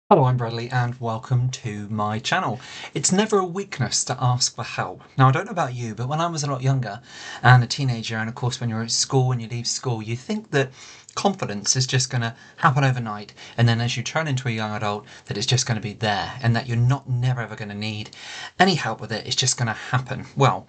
Hello, I'm Bradley and welcome to my channel. It's never a weakness to ask for help. Now, I don't know about you, but when I was a lot younger and a teenager, and of course when you're at school and you leave school, you think that confidence is just going to happen overnight, and then as you turn into a young adult, that it's just going to be there and that you're not never ever going to need any help with it. It's just going to happen. Well,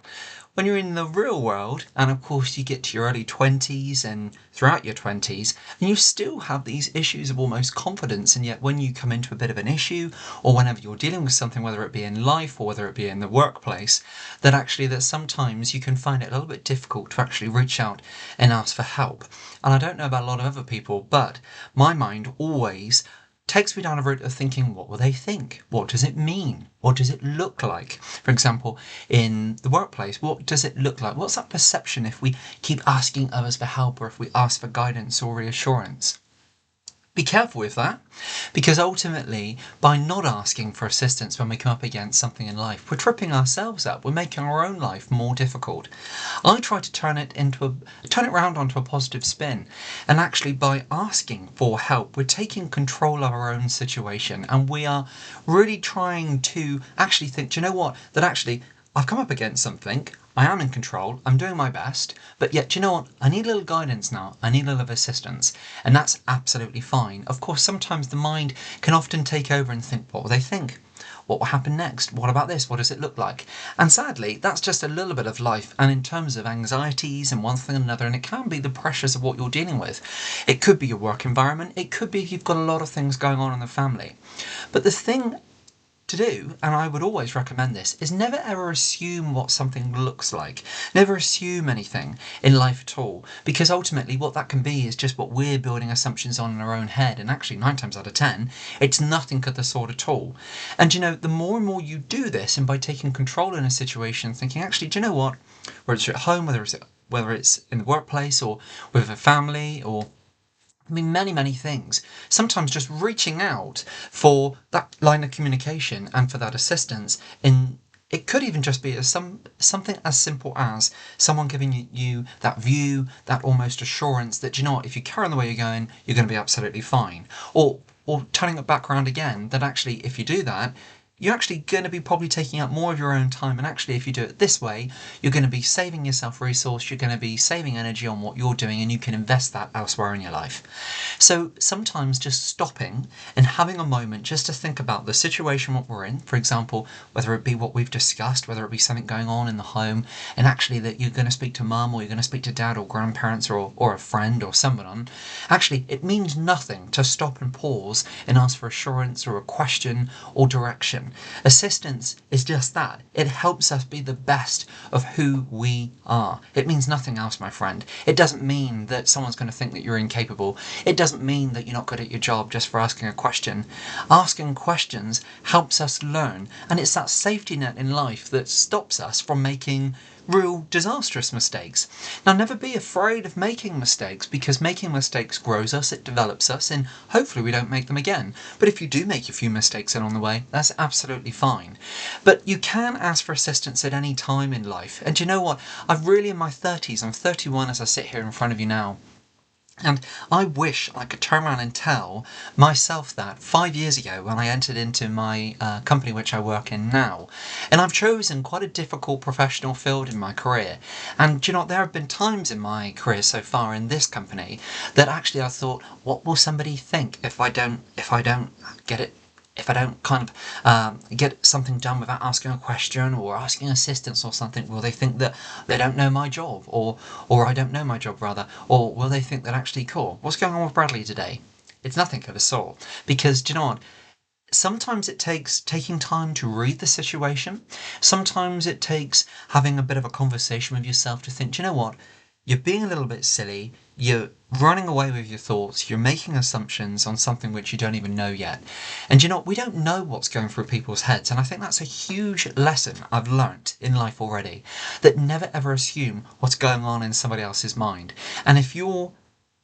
when you're in the real world, and of course you get to your early 20s and throughout your 20s, and you still have these issues of almost confidence, and yet when you come into a bit of an issue, or whenever you're dealing with something, whether it be in life or whether it be in the workplace, that sometimes you can find it a little bit difficult to actually reach out and ask for help. And I don't know about a lot of other people, but my mind always takes me down a route of thinking, what will they think? What does it mean? What does it look like? For example, in the workplace, what does it look like? What's that perception if we keep asking others for help or if we ask for guidance or reassurance? Be careful with that, because ultimately, by not asking for assistance when we come up against something in life, we're tripping ourselves up. We're making our own life more difficult. I try to turn it round onto a positive spin, and actually, by asking for help, we're taking control of our own situation, and we are really trying to actually think, do you know what? That actually, I've come up against something. I am in control, I'm doing my best, but yet, do you know what? I need a little guidance now, I need a little assistance, and that's absolutely fine. Of course, sometimes the mind can often take over and think, what will they think? What will happen next? What about this? What does it look like? And sadly, that's just a little bit of life, and in terms of anxieties and one thing and another, and it can be the pressures of what you're dealing with. It could be your work environment, it could be you've got a lot of things going on in the family. But the thing to do, and I would always recommend this, is never ever assume what something looks like. Never assume anything in life at all, because ultimately what that can be is just what we're building assumptions on in our own head, and actually 9 times out of 10, it's nothing of the sort at all. And the more and more you do this, and by taking control in a situation, thinking, actually, do you know what? Whether it's at home, whether it's in the workplace, or with a family, or many things. Sometimes just reaching out for that line of communication and for that assistance in it could even just be something as simple as someone giving you that view, that almost assurance that, you know what, if you carry on the way you're going, you're going to be absolutely fine. Or turning it back around again, that actually, if you do that, you're actually going to be probably taking up more of your own time. And actually, if you do it this way, you're going to be saving yourself resource, you're going to be saving energy on what you're doing, and you can invest that elsewhere in your life. So sometimes just stopping and having a moment just to think about the situation what we're in, for example, whether it be what we've discussed, whether it be something going on in the home, and actually that you're going to speak to mum or you're going to speak to dad or grandparents or a friend or someone, actually it means nothing to stop and pause and ask for assurance or a question or direction. Assistance is just that. It helps us be the best of who we are. It means nothing else, my friend. It doesn't mean that someone's going to think that you're incapable. It doesn't mean that you're not good at your job just for asking a question. Asking questions helps us learn, and it's that safety net in life that stops us from making real disastrous mistakes. Now, never be afraid of making mistakes, because making mistakes grows us, it develops us, and hopefully we don't make them again. But if you do make a few mistakes along the way, that's absolutely fine. But you can ask for assistance at any time in life. And do you know what? I've really in my 30s, I'm 31 as I sit here in front of you now. And I wish I could turn around and tell myself that 5 years ago when I entered into my company which I work in now. And I've chosen quite a difficult professional field in my career. And do you know what? There have been times in my career so far in this company that actually I thought, what will somebody think if I don't get it if I don't kind of get something done without asking a question or asking assistance or something? Will they think that they don't know my job, or I don't know my job rather, or will they think that actually, cool, what's going on with Bradley today? It's nothing of the sort, because do you know what? Sometimes it takes taking time to read the situation. Sometimes it takes having a bit of a conversation with yourself to think, do you know what? You're being a little bit silly. You're running away with your thoughts. You're making assumptions on something which you don't even know yet. And you know, we don't know what's going through people's heads. And I think that's a huge lesson I've learnt in life already. That never ever assume what's going on in somebody else's mind. And if you're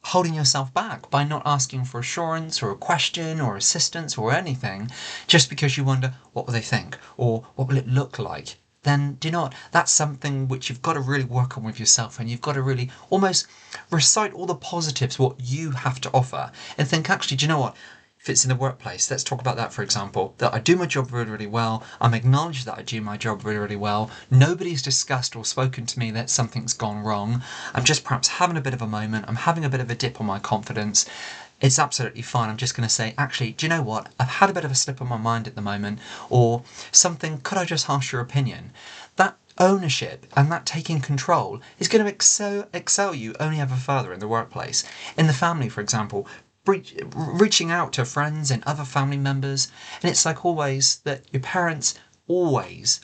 holding yourself back by not asking for assurance or a question or assistance or anything, just because you wonder, what will they think? Or what will it look like? Then, do you know what? That's something which you've got to really work on with yourself, and you've got to really almost recite all the positives, what you have to offer, and think, actually, do you know what? if it's in the workplace, let's talk about that for example, that I do my job really, really well, I'm acknowledged that I do my job really, really well, nobody's discussed or spoken to me that something's gone wrong, I'm just perhaps having a bit of a moment, I'm having a bit of a dip on my confidence, it's absolutely fine. I'm just going to say, actually, do you know what? I've had a bit of a slip on my mind at the moment, or something, could I just ask your opinion? That ownership and that taking control is going to excel you only ever further in the workplace. In the family, for example, reaching out to friends and other family members, and it's like always that your parents always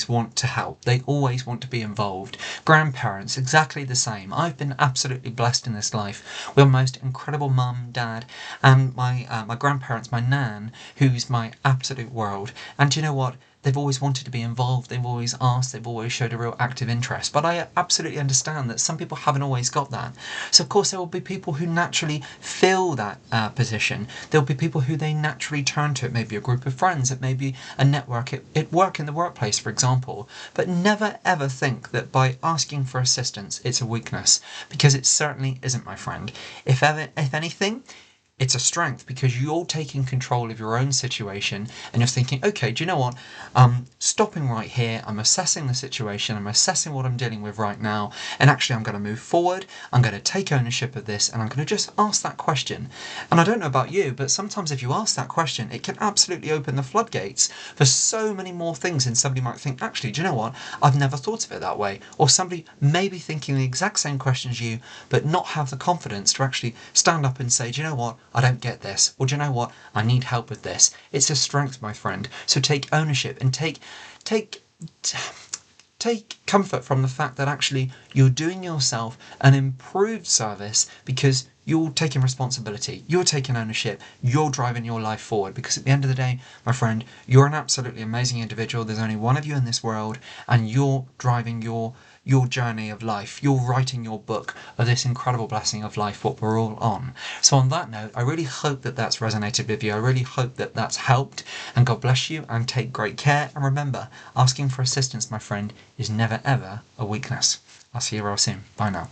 want to help. They always want to be involved. Grandparents, exactly the same. I've been absolutely blessed in this life with a most incredible mum, dad, and my grandparents, my nan, who's my absolute world. And do you know what? They've always wanted to be involved, they've always asked, they've always showed a real active interest. But I absolutely understand that some people haven't always got that. So of course there will be people who naturally fill that position. There'll be people who they naturally turn to. It may be a group of friends, it may be a network at work, in the workplace, for example. But never ever think that by asking for assistance it's a weakness, because it certainly isn't, my friend. If anything, it's a strength, because you're taking control of your own situation and you're thinking, okay, do you know what? I'm stopping right here. I'm assessing the situation. I'm assessing what I'm dealing with right now. And actually, I'm going to move forward. I'm going to take ownership of this and I'm going to just ask that question. And I don't know about you, but sometimes if you ask that question, it can absolutely open the floodgates for so many more things. And somebody might think, actually, do you know what? I've never thought of it that way. Or somebody may be thinking the exact same question as you, but not have the confidence to actually stand up and say, do you know what? I don't get this. Or do you know what? I need help with this. It's a strength, my friend. So take ownership and take comfort from the fact that actually you're doing yourself an improved service, because you're taking responsibility, you're taking ownership, you're driving your life forward. Because at the end of the day, my friend, you're an absolutely amazing individual. There's only one of you in this world, and you're driving your journey of life. You're writing your book of this incredible blessing of life, what we're all on. So on that note, I really hope that that's resonated with you. I really hope that that's helped, and God bless you, and take great care. And remember, asking for assistance, my friend, is never ever a weakness. I'll see you real soon. Bye now.